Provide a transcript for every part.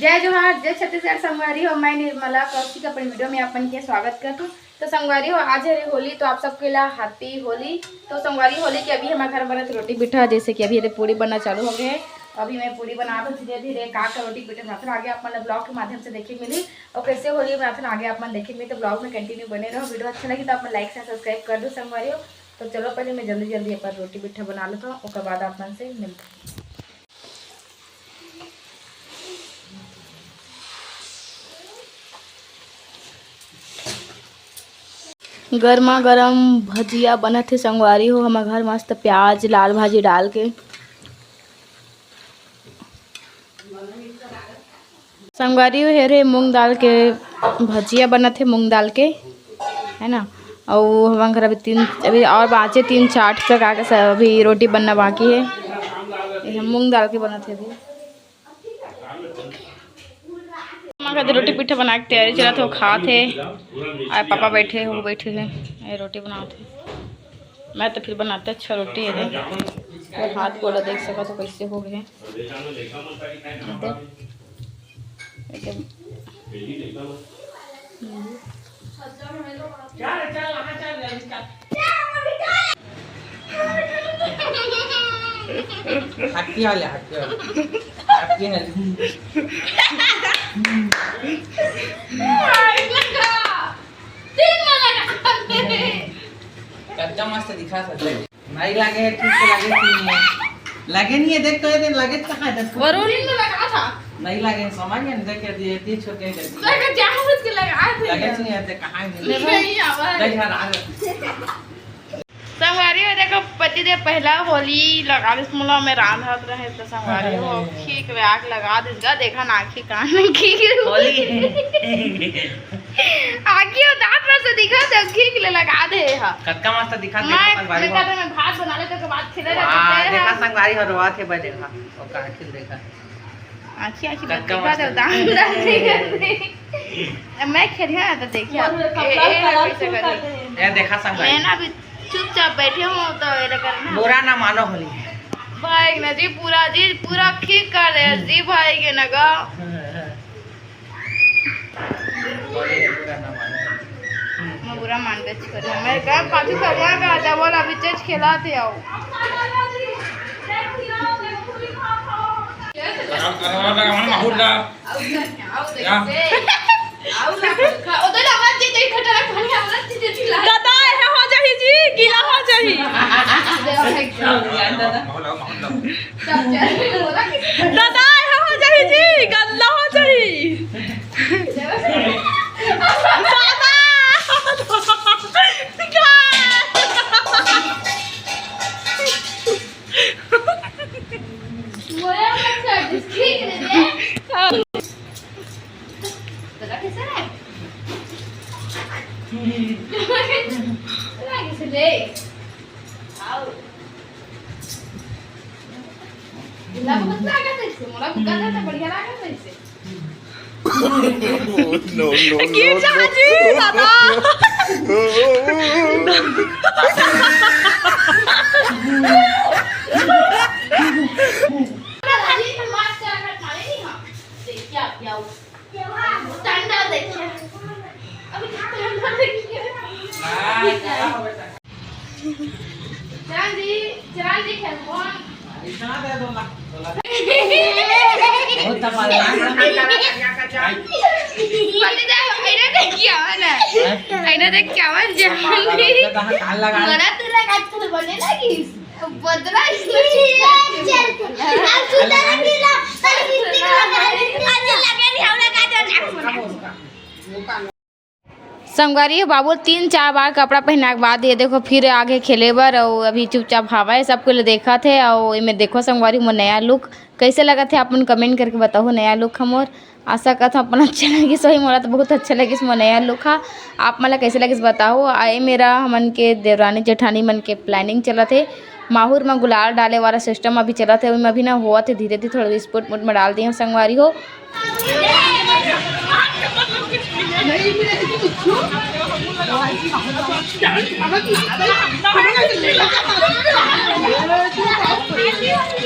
जय जोहार, जय छत्तीसगढ़। संगवारी हो, मैं निर्मला कौशिक अपनी वीडियो में अपन के स्वागत करती हूँ। तो संगवारी हो, आज है होली, तो आप सबके लिए हैप्पी होली। तो संगवारी होली की अभी हमारे घर बना रोटी पिठा, जैसे कि अभी पूरी बनना चालू हो गए हैं। अभी मैं पूरी बना रहा हूँ धीरे धीरे का रोटी पिठा बनाते आगे अपन ब्लॉग के माध्यम से देखे मिली और कैसे होली बनाते आगे अपन देखे मिली। तो ब्लॉग में कंटिन्यू बने रहो। वीडियो अच्छा लगी तो अपन लाइक से सब्सक्राइब कर दो संगवारी हो। तो चलो पहले मैं जल्दी जल्दी अपन रोटी पिठा बना लेता हूँ, उसके बाद अपन से मिलते हैं। गर्मा गर्म भजिया बना थे संगवारी हो हमारे घर। मस्त प्याज लाल भाजी डाल के संगवारी हो हेरे मूंग दाल के भजिया बना थे, मूंग दाल के है ना। और हमारे घर अभी और बाँचे 3-4 तक आके अभी रोटी बनना बाकी है। मूंग दाल के बना थे अभी हमारे रोटी पिठा बना के तैयारी चला था, वो खा थे। आए पापा बैठे वो बैठे थे रोटी बनाते। मैं तो फिर बनाते अच्छा रोटी है। और हाथ गोला देख सका तो कैसे हो गए। कच्चा मस्त दिखा सकते नहीं लगे है, ठीक से लगे नहीं है, लगे नहीं है। देख तो ये दिन लगे कहाँ है? वरुण ने लगा था, नहीं लगे समझ में देख के दिए 30 छोटे कर दिए लगा जानबूझ के लगा थे। लगे नहीं है तो कहाँ है? नहीं आवाज देख यार आ संगवारी हो देखो पति दे पहला होली लगा दिस मुला में रांधत रहे। तो संगवारी हो खीक वे आग लगा दिसगा, देखा ना आखी कान में की होली आखी और दांत में से दिखा दे खीक ले लगा दे हा कच्चा मस्त दिखा दे मैं संगवारी हो। कहता मैं भात बना ले तो बाद खिले हां रहते देखा संगवारी हो रोआ थे बजे देखा और का खिल देखा आखी आखी दिखा दे दांत मैं खेलिया तो देखिए कैसे करी ये देखा संगवारी मैं ना अभी चुपचाप बैठे हूँ तो ये करना बुरा ना मानो होली भाई ना जी पूरा ठीक कर रहे हैं जी भाई के नगा बुरा ना मानो मैं बुरा मान के कर रहा मैं कहा पाछू करवा का डबल अभी चेज खेला थे आओ दादा है हो जाही जी गीला हो जाही दादा है हो जाही जी गंदा हो जाही दादा बढ़िया चरान जी खेल कौन इतना दे दो ना बहुत तमाल आईना देख क्या मन जानी कहां लगा बड़ा तू लगा तू बने लगी बदला इसमें अब सुधर गिला आज लगे नहीं हमरा का संगवारी बाबू 3-4 बार कपड़ा पहना के बाद ये देखो फिर आगे खेले बर और अभी चुपचाप हवा है सबको ले देखा थे। और इनमें देखो संगवारी मोर नया लुक कैसे लगा थे अपन कमेंट करके बताओ। नया लुक हमोर आशा करता हूँ अपन अच्छा लगी सही मोरा तो बहुत अच्छा लगी मोर नया लुक हा। आप मला कैसे लगे बताओ। आए मेरा हमन के देवरानी जेठानी मन के प्लानिंग चला थे माहौर में गुलाल डाले वाला सिस्टम अभी चला थे अभी ना हुआ थे धीरे धीरे थोड़ा बिस्कुट मुट में डाल दिए संगवारी हो।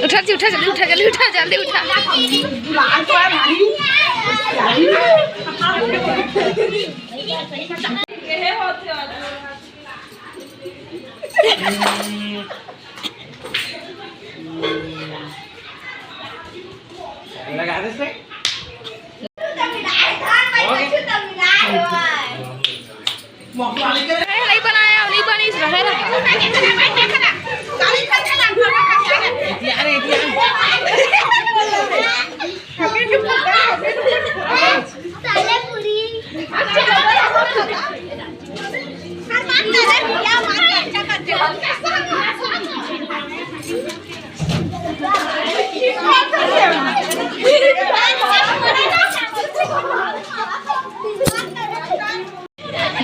उठा जल्दी उठा जल्दी उठा लगा दे से नहीं बनाया नहीं बनी रहे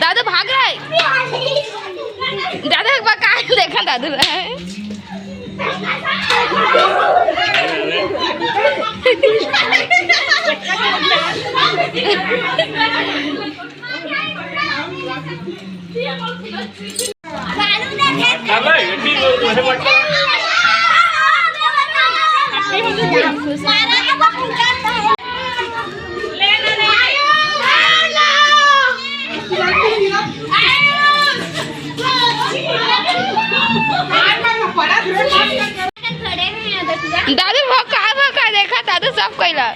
दादू भाग रहा है दादा एक बार कहाँ देखा दादू रहा है दादू भाग कहाँ देखा दादू सब कैला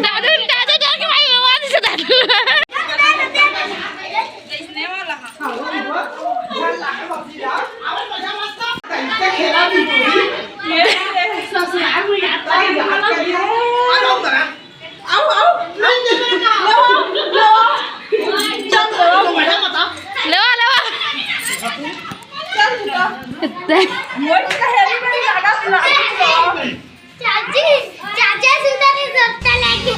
दादू दादू जाके भाई आवाज से दादू चाची चाचा सुधा ने जप्ता लेके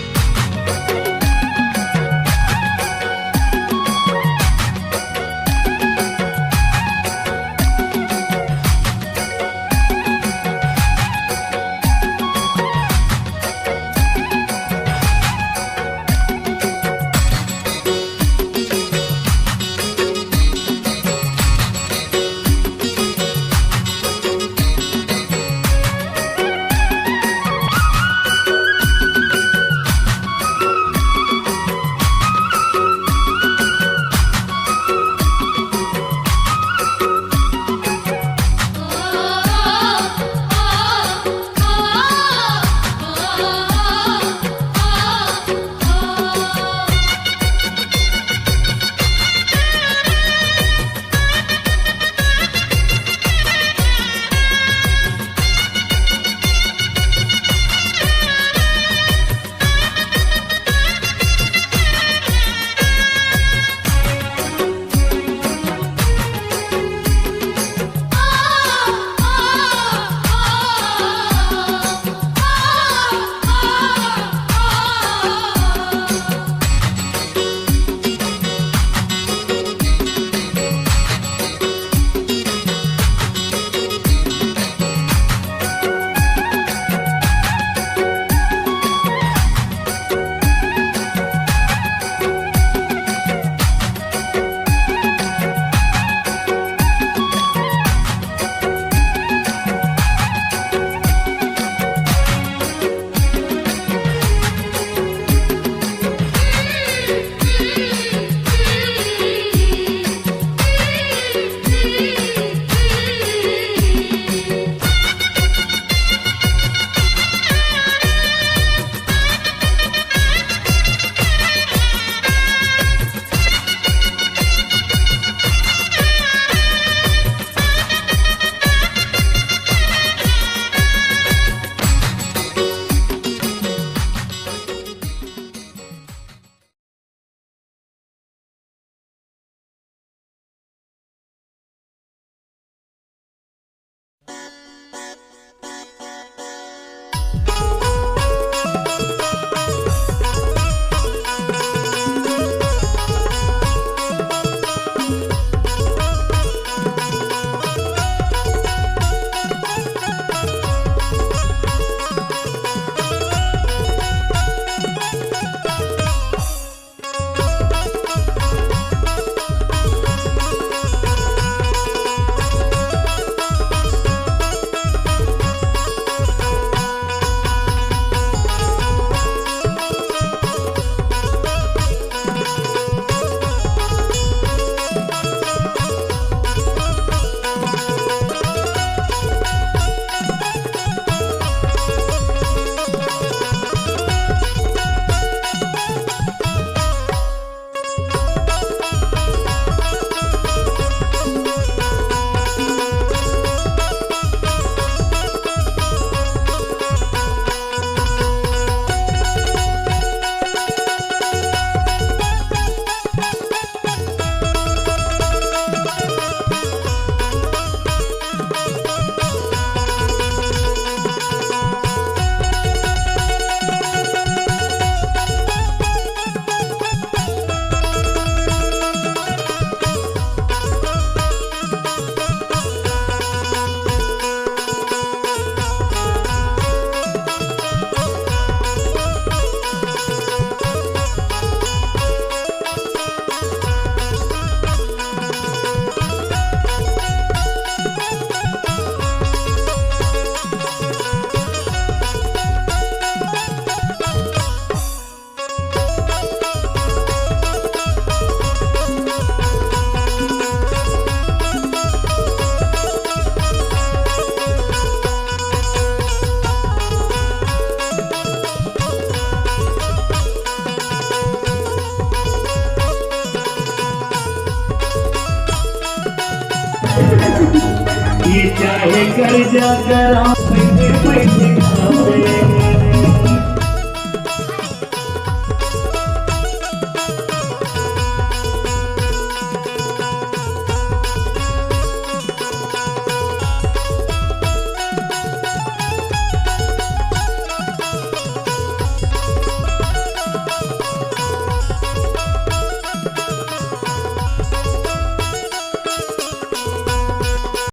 ये चाहे कर जा कर पैसे पैसे खावे